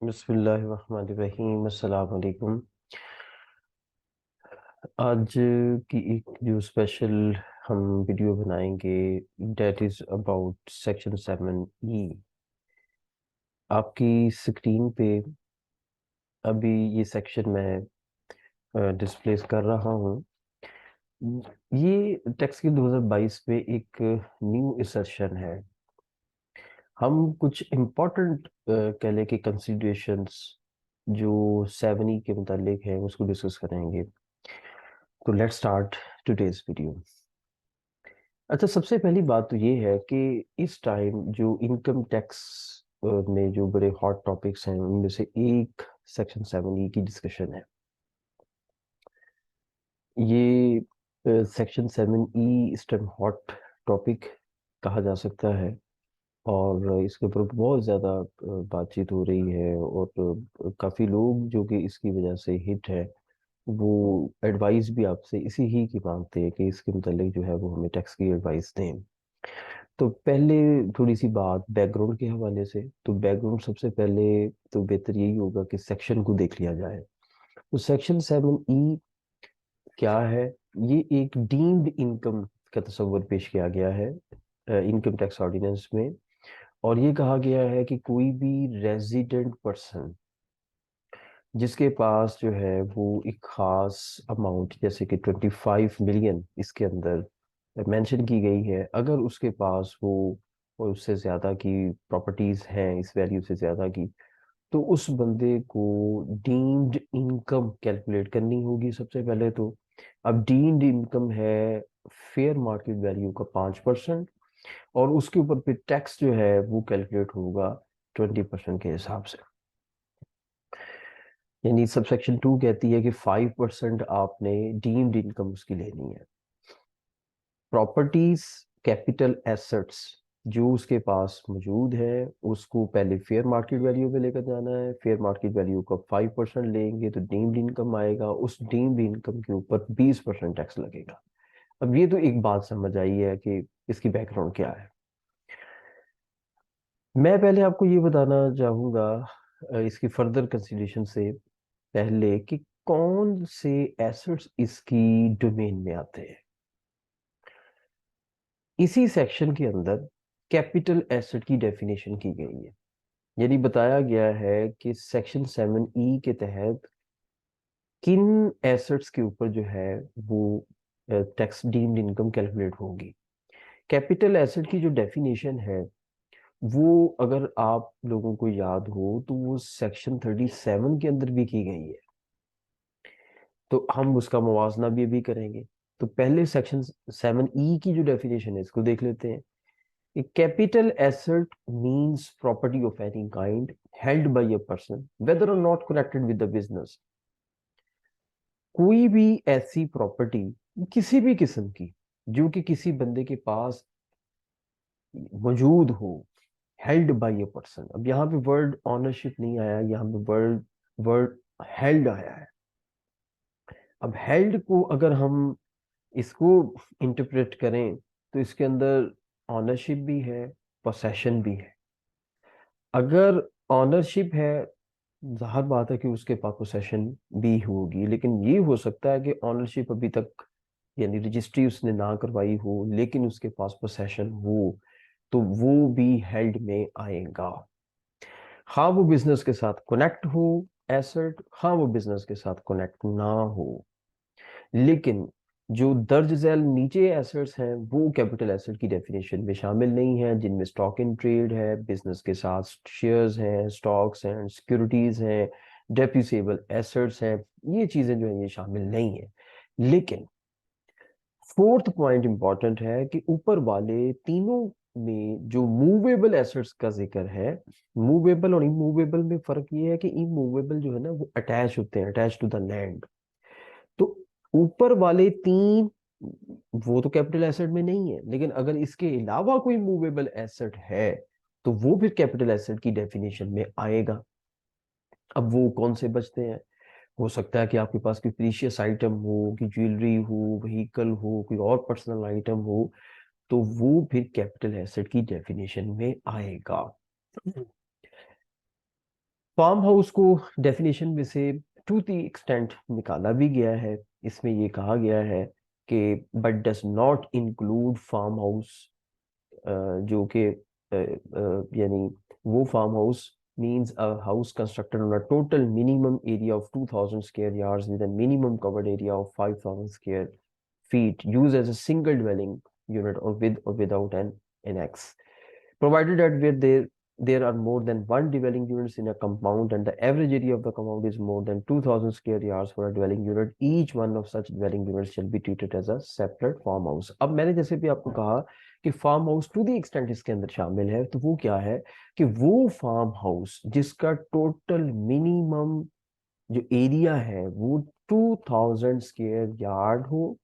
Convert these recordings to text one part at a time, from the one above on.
बिस्मिल्लाहिर्रहमानिर्रहीम। अस्सलाम वालेकुम। आज की एक जो स्पेशल हम वीडियो बनाएंगे that is about section 7E। आपकी स्क्रीन पे अभी ये सेक्शन मैं डिस्प्लेस कर रहा हूँ। ये टेक्स्ट की 2022 पे एक न्यू इंसर्शन है। हम कुछ इम्पोर्टेंट कह लें कि कंसिडरेशंस जो 7E के मुतालिक है उसको डिस्कस करेंगे। तो लेट्स स्टार्ट टुडेज वीडियो। अच्छा, सबसे पहली बात तो ये है कि इस टाइम जो इनकम टैक्स में जो बड़े हॉट टॉपिक्स हैं उनमें से एक सेक्शन 7E की डिस्कशन है। ये सेक्शन 7E इस टाइम हॉट टॉपिक कहा जा सकता है और इसके ऊपर बहुत ज़्यादा बातचीत हो रही है और काफ़ी लोग जो कि इसकी वजह से हिट है वो एडवाइस भी आपसे इसी ही की मांगते हैं कि इसके मुतालिक जो है वो हमें टैक्स की एडवाइस दें। तो पहले थोड़ी सी बात बैकग्राउंड के हवाले से। तो बैकग्राउंड सबसे पहले तो बेहतर यही होगा कि सेक्शन को देख लिया जाए। तो सेक्शन 7E क्या है? ये एक डीम्ड इनकम का तस्वर पेश किया गया है इनकम टैक्स ऑर्डिनेंस में। और ये कहा गया है कि कोई भी रेजिडेंट पर्सन जिसके पास जो है वो एक खास अमाउंट जैसे कि 25 मिलियन इसके अंदर मेंशन की गई है, अगर उसके पास वो और उससे ज़्यादा की प्रॉपर्टीज़ हैं इस वैल्यू से ज़्यादा की, तो उस बंदे को डीम्ड इनकम कैलकुलेट करनी होगी सबसे पहले तो। अब डीम्ड इनकम है फेयर मार्केट वैल्यू का 5%, और उसके ऊपर फिर टैक्स जो है वो कैलकुलेट होगा 20% के हिसाब से। यानी सबसेक्शन 2 कहती है कि 5% आपने डीम्ड इनकम उसकी लेनी है। प्रॉपर्टीज, कैपिटल एसेट्स जो उसके पास मौजूद है उसको पहले फेयर मार्केट वैल्यू पे लेकर जाना है। फेयर मार्केट वैल्यू का 5% लेंगे तो डीम्ड इनकम आएगा, उस डीम्ड इनकम के ऊपर 20% टैक्स लगेगा। अब ये तो एक बात समझ आई है कि इसकी बैकग्राउंड क्या है। मैं पहले आपको ये बताना चाहूंगा इसकी फर्दर कंसिडरेशन से पहले कि कौन से एसेट्स इसकी डोमेन में आते हैं। इसी सेक्शन के अंदर कैपिटल एसेट की डेफिनेशन की गई है। यानी बताया गया है कि सेक्शन 7E के तहत किन एसेट्स के ऊपर जो है वो टैक्स डीम्ड इनकम कैलकुलेट होगी। कैपिटल एसेट की जो डेफिनेशन है वो अगर आप लोगों को याद हो तो वो सेक्शन 37 के अंदर भी की गई है। तो हम उसका मुवाजना भी करेंगे। तो पहले सेक्शन 7E की जो डेफिनेशन है इसको देख लेते हैं। A capital asset means property of any kind held by a person, whether or not connected with the business। कोई भी ऐसी प्रॉपर्टी किसी भी किस्म की जो कि किसी बंदे के पास मौजूद हो, हेल्ड बाय ए पर्सन। अब यहाँ पे वर्ड ऑनरशिप नहीं आया, यहाँ पे वर्ड वर्ड हेल्ड आया है। अब हेल्ड को अगर हम इसको इंटरप्रेट करें तो इसके अंदर ऑनरशिप भी है, पोसेशन भी है। अगर ऑनरशिप है जाहिर बात है कि उसके पास पोसेशन भी होगी, लेकिन ये हो सकता है कि ऑनरशिप अभी तक यानी रजिस्ट्री उसने ना करवाई हो लेकिन उसके पास पोसेशन हो, तो वो भी हेल्ड में आएगा। हाँ वो बिजनेस के साथ कनेक्ट हो एसेट, हाँ वो बिजनेस के साथ कनेक्ट ना हो, लेकिन जो दर्ज झैल नीचे एसेट्स हैं वो कैपिटल एसेट की डेफिनेशन में शामिल नहीं है, जिनमें स्टॉक इन ट्रेड है, बिजनेस के साथ शेयर्स हैं, स्टॉक्स हैं, सिक्योरिटीज हैं, डेप्रिसिएबल एसेट्स हैं। ये चीजें जो है ये शामिल नहीं है। लेकिन फोर्थ पॉइंट इंपॉर्टेंट है कि ऊपर वाले तीनों में जो मूवेबल एसेट्स का जिक्र है, मूवेबल और इमूवेबल में फर्क ये है कि इमूवेबल जो है ना वो अटैच होते हैं, अटैच टू द लैंड। तो ऊपर वाले तीन वो तो कैपिटल एसेट में नहीं है, लेकिन अगर इसके अलावा कोई मूवेबल एसेट है तो वो फिर कैपिटल एसेट की डेफिनेशन में आएगा। अब वो कौन से बचते हैं? हो सकता है कि आपके पास कोई प्रीशियस आइटम हो, कि ज्वेलरी हो, व्हीकल हो, कोई और पर्सनल आइटम हो, तो वो फिर कैपिटल एसेट की डेफिनेशन में आएगा। फार्म हाउस को डेफिनेशन में से टू द एक्सटेंट निकाला भी गया है। इसमें ये कहा गया है कि but does not include farm house, जो कि यानी वो farm house means a house constructed on a total minimum area of 2000 square yards with a minimum covered area of 5000 square feet used as a single dwelling unit or with or without an annex, provided that where there are more than one dwelling units in a compound and the average area of the compound is more than 2000 square yards for a dwelling unit, each one of such dwelling units shall be treated as a separate farmhouse। अब मैंने जैसे भी आपको कहा कि farm house to the extent इसके अंदर शामिल है, तो वो क्या है कि वो फार्म हाउस जिसका टोटल मिनिमम जो एरिया है वो 2000 स्क्वायर यार्ड हो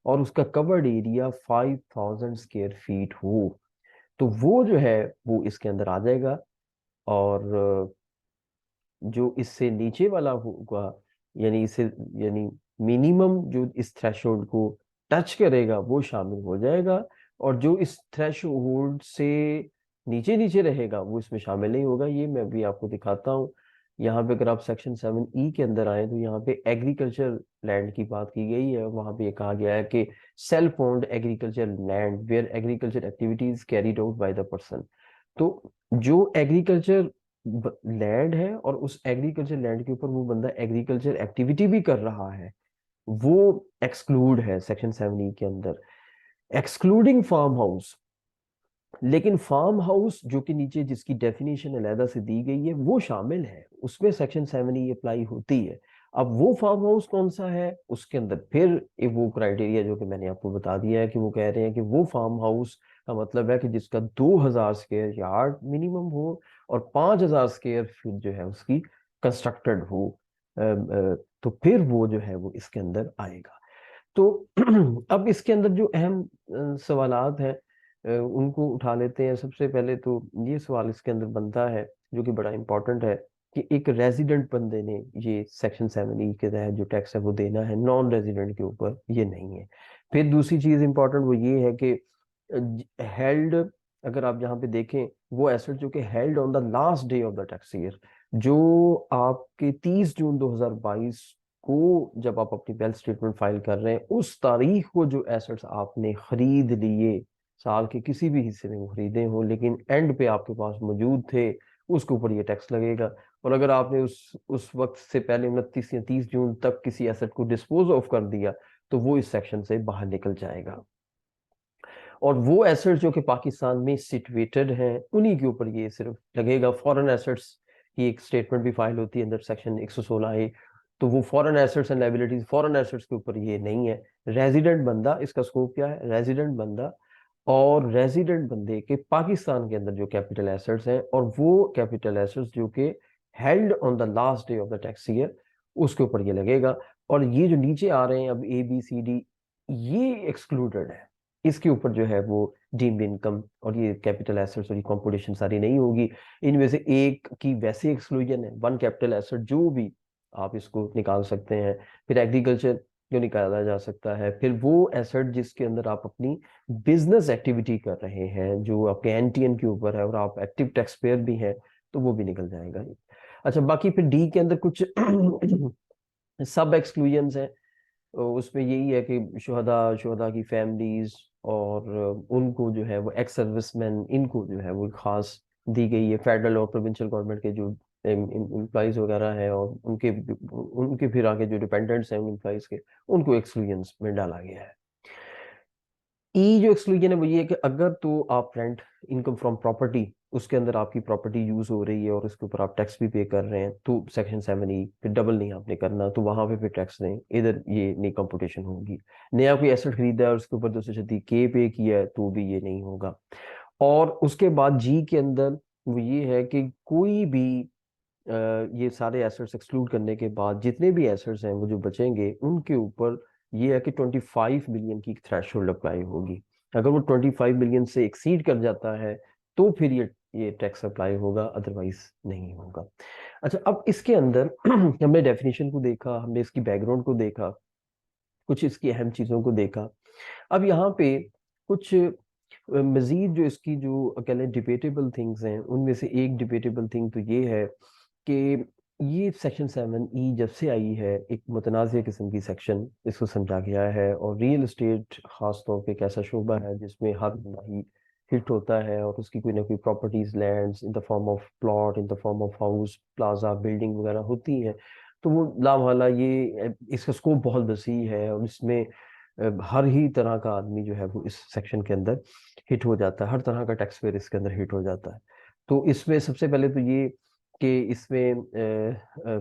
और उसका कवर्ड एरिया 5000 स्क्वायर फीट हो, तो वो जो है वो इसके अंदर आ जाएगा। और जो इससे नीचे वाला होगा, यानी इसे यानी मिनिमम जो इस थ्रेशोल्ड को टच करेगा वो शामिल हो जाएगा, और जो इस थ्रेशोल्ड से नीचे नीचे रहेगा वो इसमें शामिल नहीं होगा। ये मैं भी आपको दिखाता हूँ। यहाँ पे अगर आप सेक्शन 7E के अंदर आए तो यहाँ पे एग्रीकल्चर लैंड की बात की गई है। वहां पे ये कहा गया है कि self owned agriculture land where agriculture activities carried out by the person. तो जो एग्रीकल्चर लैंड है और उस एग्रीकल्चर लैंड के ऊपर वो बंदा एग्रीकल्चर एक्टिविटी भी कर रहा है, वो एक्सक्लूड है सेक्शन 7E के अंदर, एक्सक्लूडिंग फार्म हाउस। लेकिन फार्म हाउस जो कि नीचे जिसकी डेफिनेशन अलहदा से दी गई है वो शामिल है, उसमें सेक्शन 7E अप्लाई होती है। अब वो फार्म हाउस कौन सा है, उसके अंदर फिर वो क्राइटेरिया जो कि मैंने आपको बता दिया है कि वो कह रहे हैं कि वो फार्म हाउस का मतलब है कि जिसका 2000 स्क्वायर यार्ड मिनिमम हो और 5000 स्क्वायर फीट जो है उसकी कंस्ट्रक्टेड हो। तो फिर वो जो है वो इसके अंदर आएगा। तो अब इसके अंदर जो अहम सवालात हैं उनको उठा लेते हैं। सबसे पहले तो ये सवाल इसके अंदर बनता है जो कि बड़ा इंपॉर्टेंट है कि एक रेजिडेंट बंदे ने ये सेक्शन 7E के तहत जो टैक्स है वो देना है, नॉन रेजिडेंट के ऊपर ये नहीं है। फिर दूसरी चीज इंपॉर्टेंट वो ये है कि हेल्ड, अगर आप यहाँ पे देखें, वो एसेट जो कि held on the last day of the tax year, जो आपके 30 जून 2022 को जब आप अपनी वेल्थ स्टेटमेंट फाइल कर रहे हैं उस तारीख को जो एसेट्स आपने खरीद लिए, साल के किसी भी हिस्से में वो खरीदे हो लेकिन एंड पे आपके पास मौजूद थे, उसके ऊपर ये टैक्स लगेगा। और अगर आपने उस वक्त से पहले 29 या 30 जून तक किसी एसेट को डिस्पोज ऑफ कर दिया तो वो इस सेक्शन से बाहर निकल जाएगा। और वो एसेट्स जो कि पाकिस्तान में सिचुएटेड हैं उन्हीं के ऊपर ये सिर्फ लगेगा। फॉरेन एसेट्स की एक स्टेटमेंट भी फाइल होती है अंदर सेक्शन 116A, तो वो foreign assets and liabilities foreign assets के ऊपर ये नहीं है। रेजिडेंट बंदा, इसका स्कोप क्या है, रेजिडेंट बंदा और रेजिडेंट बंदे के पाकिस्तान के अंदर जो कैपिटल एसेट्स हैं और वो कैपिटल एसेट्स जो कि held on the last day of the tax year, उसके ऊपर ये लगेगा। और ये जो नीचे आ रहे हैं अब ABCD, ये एक्सक्लूडेड है, इसके ऊपर जो है वो डीम्ड इनकम और ये कैपिटल एसेट्स और ये कंपटीशन सारी नहीं होगी। इनमें से एक की वैसे एक्सक्लूजन है, वन कैपिटल एसेट जो भी आप इसको निकाल सकते हैं। फिर एग्रीकल्चर जो निकाला जा सकता है, फिर वो एसेट जिसके अंदर आप अपनी बिजनेस एक्टिविटी कर रहे हैं जो आपके NTN के ऊपर है और आप एक्टिव टैक्स पेयर भी हैं, तो वो भी निकल जाएगा। अच्छा, बाकी फिर D के अंदर कुछ सब एक्सक्लूजन्स हैं। तो उसमें यही है कि शुहदा की फैमिलीज और उनको जो है वो एक्स सर्विसमैन, इनको जो है वो खास दी गई है। फेडरल और प्रोविंशियल गवर्नमेंट के जो एम्प्लॉइज वगैरह हैं और उनके उनके फिर आगे जो डिपेंडेंट्स हैं उन एम्प्लॉइज के, उनको एक्सक्लूजन्स में डाला गया है। ई जो एक्सक्लूजन है वो ये है कि अगर तो आप रेंट इनकम फ्रॉम प्रॉपर्टी, उसके अंदर आपकी प्रॉपर्टी यूज हो रही है और उसके ऊपर आप टैक्स भी पे कर रहे हैं, तो सेक्शन 7E फिर डबल नहीं आपने करना, तो वहां पे फिर टैक्स नहीं, इधर ये नहीं कंपटीशन होगी। नया कोई एसेट खरीदा है और उसके ऊपर 236K पे किया है तो भी ये नहीं होगा। और उसके बाद G के अंदर वो ये है कि कोई भी ये सारे एसेट्स एक्सक्लूड करने के बाद जितने भी एसेट्स हैं वो जो बचेंगे उनके ऊपर ये है कि 25 मिलियन की थ्रेशोल्ड अप्लाई होगी। अगर वो 25 मिलियन से एक्सीड कर जाता है तो फिर ये टैक्स अप्लाई होगा, अदरवाइज नहीं होगा। अच्छा, अब इसके अंदर हमने डेफिनेशन को देखा, हमने इसकी बैकग्राउंड को देखा, कुछ इसकी अहम चीजों को देखा। अब यहाँ पे कुछ मजीद जो इसकी जो कह लें डिबेटेबल थिंग्स हैं, उनमें से एक डिबेटेबल थिंग तो ये है कि ये सेक्शन 7E जब से आई है, एक मुतनाज़ किस्म की सेक्शन इसको समझा गया है। और रियल एस्टेट ख़ास तौर पे एक ऐसा शोबा है जिसमें हर बंदा ही हिट होता है, और उसकी कोई ना कोई properties, lands in the form of plot, in the form of house, plaza, building वगैरह होती हैं। तो वो लामहला ये इसका स्कोप बहुत वसी है, और इसमें हर ही तरह का आदमी जो है वो इस सेक्शन के अंदर हिट हो जाता है, हर तरह का टैक्स पेयर इसके अंदर हिट हो जाता है। तो इसमें सबसे पहले तो ये कि इसमें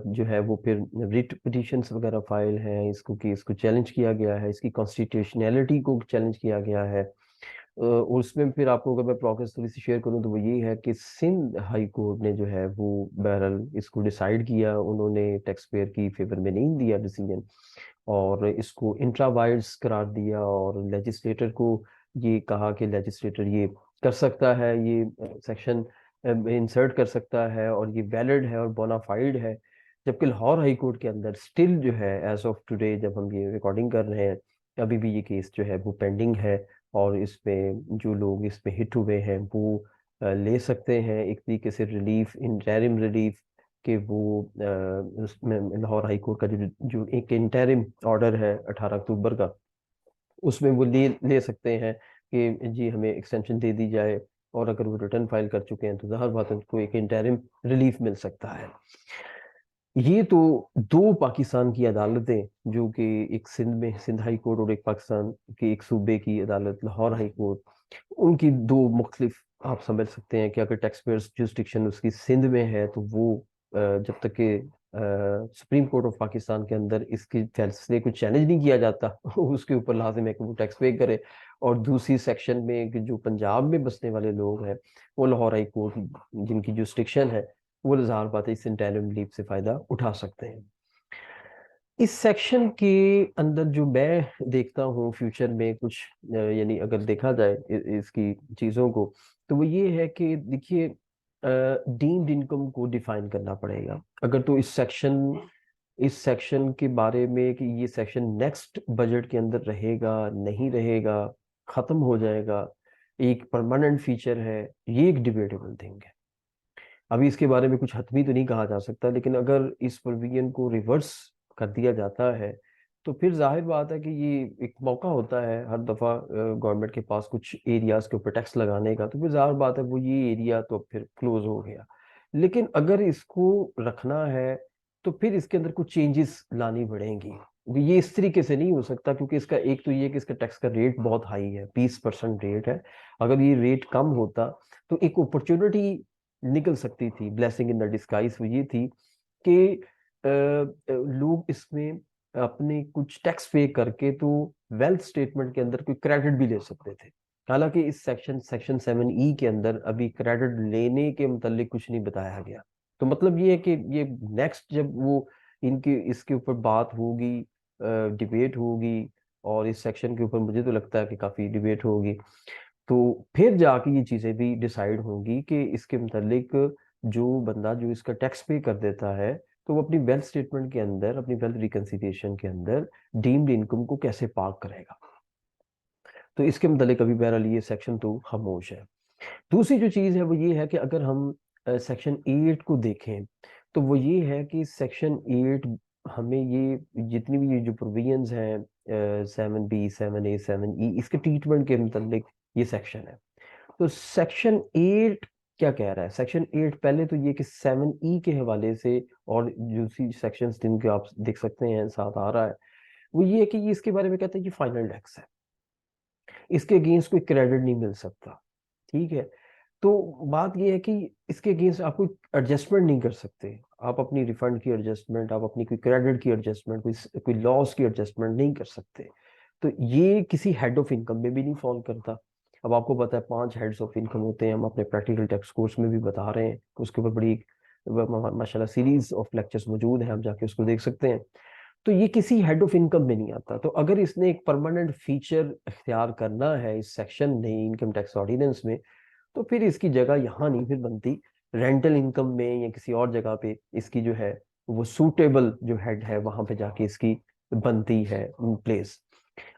जो है वो फिर रिट पिटिशंस वगैरह फाइल हैं इसको, कि इसको चैलेंज किया गया है, इसकी कॉन्स्टिट्यूशनैलिटी को चैलेंज किया गया है। और उसमें फिर आपको अगर मैं प्रोग्रेस थोड़ी सी शेयर करूं तो वो ये है कि सिंध हाई कोर्ट ने जो है वो बहरहाल इसको डिसाइड किया, उन्होंने टैक्स पेयर की फेवर में नहीं दिया डिसीजन, और इसको इंट्रा वायर्स करार दिया, और लेजिस्लेटर को ये कहा कि लेजिस्लेटर ये कर सकता है, ये सेक्शन इंसर्ट कर सकता है, और ये वैलिड है और बोनाफाइड है। जबकि लाहौर हाई कोर्ट के अंदर स्टिल जो है एज ऑफ टुडे जब हम ये रिकॉर्डिंग कर रहे हैं, अभी भी ये केस जो है वो पेंडिंग है। और इसमें जो लोग इसमें हिट हुए हैं वो ले सकते हैं एक तरीके से रिलीफ, इंटरिम रिलीफ, कि वो उसमें लाहौर हाई कोर्ट का जो जो एक इंटरिम ऑर्डर है 18 अक्टूबर का, उसमें वो ले सकते हैं कि जी हमें एक्सटेंशन दे दी जाए। और अगर वो रिटर्न फाइल कर चुके हैं तो ज़ाहिर बात है उनको एक इंटरिम रिलीफ मिल सकता है। ये तो दो पाकिस्तान की अदालतें, जो कि एक सिंध में सिंध हाई कोर्ट, और एक पाकिस्तान के एक सूबे की अदालत लाहौर हाई कोर्ट, उनकी दो मुख्तलिफ, आप समझ सकते हैं कि अगर टैक्स पेयर्स जुरिस्डिक्शन उसकी सिंध में है तो वो जब तक कि सुप्रीम कोर्ट ऑफ पाकिस्तान के अंदर इसके फैसले को चैलेंज नहीं किया जाता उसके ऊपर लाजिम है कि वो टैक्स पे करे। और दूसरी सेक्शन में कि जो पंजाब में बसने वाले लोग हैं, वो लाहौर हाई कोर्ट जिनकी जुरिस्डिक्शन है, वो ज़ाहिर बात है इस इंटरिम लीव से फायदा उठा सकते हैं। इस सेक्शन के अंदर जो मैं देखता हूँ फ्यूचर में कुछ यानी अगर देखा जाए इसकी चीज़ों को, तो वो ये है कि देखिए डीम्ड इनकम को डिफाइन करना पड़ेगा। अगर तो इस सेक्शन के बारे में कि ये सेक्शन नेक्स्ट बजट के अंदर रहेगा नहीं रहेगा, खत्म हो जाएगा, एक परमानेंट फीचर है, ये एक डिबेटेबल थिंग है। अभी इसके बारे में कुछ हतमी तो नहीं कहा जा सकता, लेकिन अगर इस प्रोविजन को रिवर्स कर दिया जाता है तो फिर जाहिर बात है कि ये एक मौका होता है हर दफ़ा गवर्नमेंट के पास कुछ एरियाज के ऊपर टैक्स लगाने का, तो फिर जाहिर बात है वो ये एरिया तो अब फिर क्लोज हो गया। लेकिन अगर इसको रखना है तो फिर इसके अंदर कुछ चेंजेस लानी पड़ेंगी। ये इस तरीके से नहीं हो सकता, क्योंकि इसका एक तो ये कि इसका टैक्स का रेट बहुत हाई है, 20% रेट है। अगर ये रेट कम होता तो एक अपॉर्चुनिटी निकल सकती थी, ब्लेसिंग इन द डिस्गाइज, वो ये थी कि लोग इसमें अपने कुछ टैक्स पे करके तो वेल्थ स्टेटमेंट के अंदर कोई क्रेडिट भी ले सकते थे। हालांकि इस सेक्शन 7E के अंदर अभी क्रेडिट लेने के मुतालिक कुछ नहीं बताया गया। तो मतलब ये है कि ये नेक्स्ट जब वो इनके इसके ऊपर बात होगी, डिबेट होगी, और इस सेक्शन के ऊपर मुझे तो लगता है कि काफी डिबेट होगी, तो फिर जाके ये चीजें भी डिसाइड होंगी कि इसके मुतालिक जो बंदा जो इसका टैक्स पे कर देता है, तो वो अपनी वेल्थ स्टेटमेंट के अंदर, अपनी वेल्थ रिकंसिलिएशन के अंदर डीम्ड इनकम को कैसे पार्क करेगा। तो इसके मुतालिक अभी बहरहाल ये सेक्शन तो खामोश है। दूसरी जो चीज़ है वो ये है कि अगर हम सेक्शन 8 को देखें, तो वो ये है कि सेक्शन 8 हमें ये जितनी भी ये जो प्रोविजंस हैं 7B, 7A, 7E, इसके ट्रीटमेंट के मुतालिक ये सेक्शन है। तो सेक्शन 8 क्या कह रहा है? सेक्शन 8 पहले तो ये कि 7E के हवाले से, और दूसरी सेक्शन जिनके आप देख सकते हैं साथ आ रहा है, वो ये है कि ये इसके बारे में कहता है कि फाइनल टैक्स है, इसके अगेंस्ट कोई क्रेडिट नहीं मिल सकता। ठीक है। तो बात यह है कि इसके अगेंस्ट आप कोई एडजस्टमेंट नहीं कर सकते, आप अपनी रिफंड की एडजस्टमेंट, आप अपनी कोई क्रेडिट की एडजस्टमेंट, कोई लॉस की एडजस्टमेंट नहीं कर सकते। तो ये किसी हेड ऑफ इनकम में भी नहीं फॉल करता। अब आपको पता है 5 हेड्स ऑफ इनकम होते हैं, हम अपने प्रैक्टिकल टैक्स कोर्स में भी बता रहे हैं, उसके ऊपर बड़ी माशाल्लाह सीरीज ऑफ लेक्चर्स मौजूद हैं, आप जाके उसको देख सकते हैं। तो ये किसी हेड ऑफ इनकम में नहीं आता। तो अगर इसने एक परमानेंट फीचर इख्तियार करना है इस सेक्शन ने इनकम टैक्स ऑर्डिनेंस में, तो फिर इसकी जगह यहाँ नहीं फिर बनती, रेंटल इनकम में या किसी और जगह पे इसकी जो है वो सूटेबल जो हेड है वहां पे जाके इसकी बनती है प्लेस।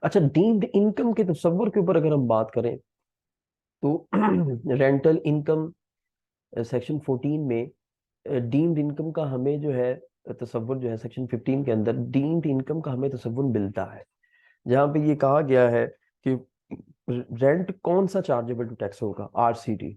अच्छा, डीम्ड इनकम के तस्वर के ऊपर अगर हम बात करें तो रेंटल इनकम सेक्शन 14 में डीम्ड इनकम का हमें जो है तसव्वुर जो है सेक्शन 15 के अंदर डीम्ड इनकम का हमें तसव्वुर मिलता है, जहाँ पे ये कहा गया है कि रेंट कौन सा चार्जेबल टू टैक्स होगा, आरसीटी।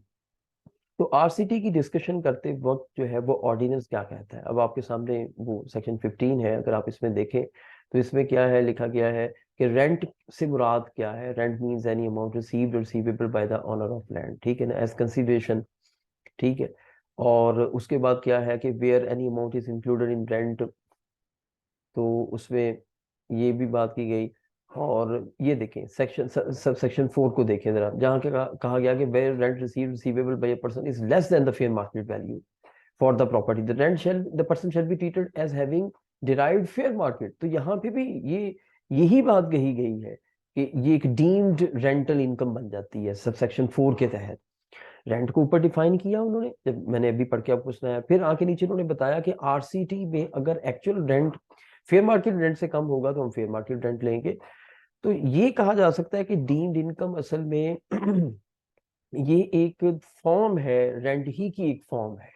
तो आरसीटी की डिस्कशन करते वक्त जो है वो ऑर्डिनेंस क्या कहता है, अब आपके सामने वो सेक्शन 15 है, अगर आप इसमें देखें तो इसमें क्या है लिखा गया है कि रेंट से मुराद क्या है। Rent means any amount received और receivable by the owner of land, ठीक है ना, एज कंसिडरेशन, ठीक है। और उसके बाद क्या है कि where any amount is included in rent, तो उसमें ये भी बात की गई। और ये देखें सेक्शन सेक्शन 4 को देखें जरा, जहाँ के कहा गया कि where rent receive receivable by a person is less than the fair market value for the property, the person shall be treated as having derived fair market. तो यहाँ पे भी ये यही बात कही गई है कि ये एक डीम्ड रेंटल इनकम बन जाती है सब सेक्शन 4 के तहत। रेंट को ऊपर डिफाइन किया उन्होंने, जब मैंने अभी पढ़ के आपको सुनाया, फिर आके नीचे उन्होंने बताया कि आरसीटी में अगर actual rent fair market rent से कम होगा तो हम फेयर मार्केट रेंट लेंगे। तो ये कहा जा सकता है कि डीम्ड इनकम असल में ये एक फॉर्म है, रेंट ही की एक फॉर्म है।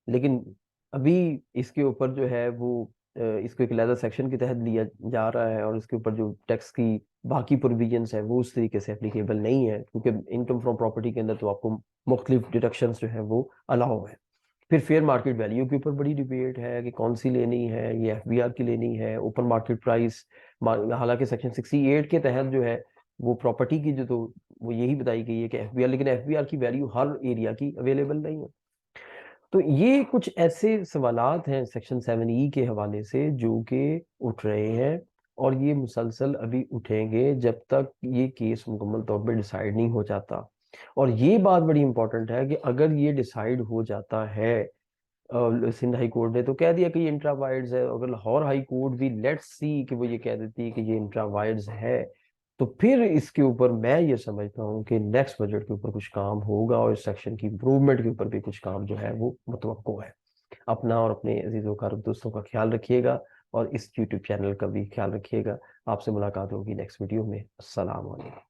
लेकिन अभी इसके ऊपर जो है वो इसको एक अलग सेक्शन के तहत लिया जा रहा है, और इसके ऊपर जो टैक्स की बाकी प्रोविजंस है वो उस तरीके से एप्लीकेबल नहीं है, क्योंकि इनकम फ्रॉम प्रॉपर्टी के अंदर तो आपको मुख्तलिफ डिडक्शंस जो है वो अलाउ है। फिर फेयर मार्केट वैल्यू के ऊपर बड़ी डिबेट है कि कौन सी लेनी है, ये एफबीआर की लेनी है, ओपन मार्केट प्राइस। हालांकि सेक्शन 68 के तहत जो है वो प्रॉपर्टी की जो, तो वो यही बताई गई है कि एफबीआर, लेकिन एफबीआर की वैल्यू हर एरिया की अवेलेबल नहीं है। तो ये कुछ ऐसे सवालात हैं सेक्शन 7E के हवाले से जो कि उठ रहे हैं, और ये मुसलसल अभी उठेंगे जब तक ये केस मुकम्मल तौर पर डिसाइड नहीं हो जाता। और ये बात बड़ी इंपॉर्टेंट है कि अगर ये डिसाइड हो जाता है, सिंध हाई कोर्ट ने तो कह दिया कि ये इंट्रा वाइड्स है, अगर लाहौर हाई कोर्ट भी लेट्स सी कि वो ये कह देती है कि ये इंट्रा वाइड्स है, तो फिर इसके ऊपर मैं ये समझता हूँ कि नेक्स्ट बजट के ऊपर कुछ काम होगा, और इस सेक्शन की इम्प्रूवमेंट के ऊपर भी कुछ काम जो है वो मुतवक्को है। अपना और अपने अजीजों का दोस्तों का ख्याल रखिएगा, और इस यूट्यूब चैनल का भी ख्याल रखिएगा। आपसे मुलाकात होगी नेक्स्ट वीडियो में। अस्सलाम वालेकुम।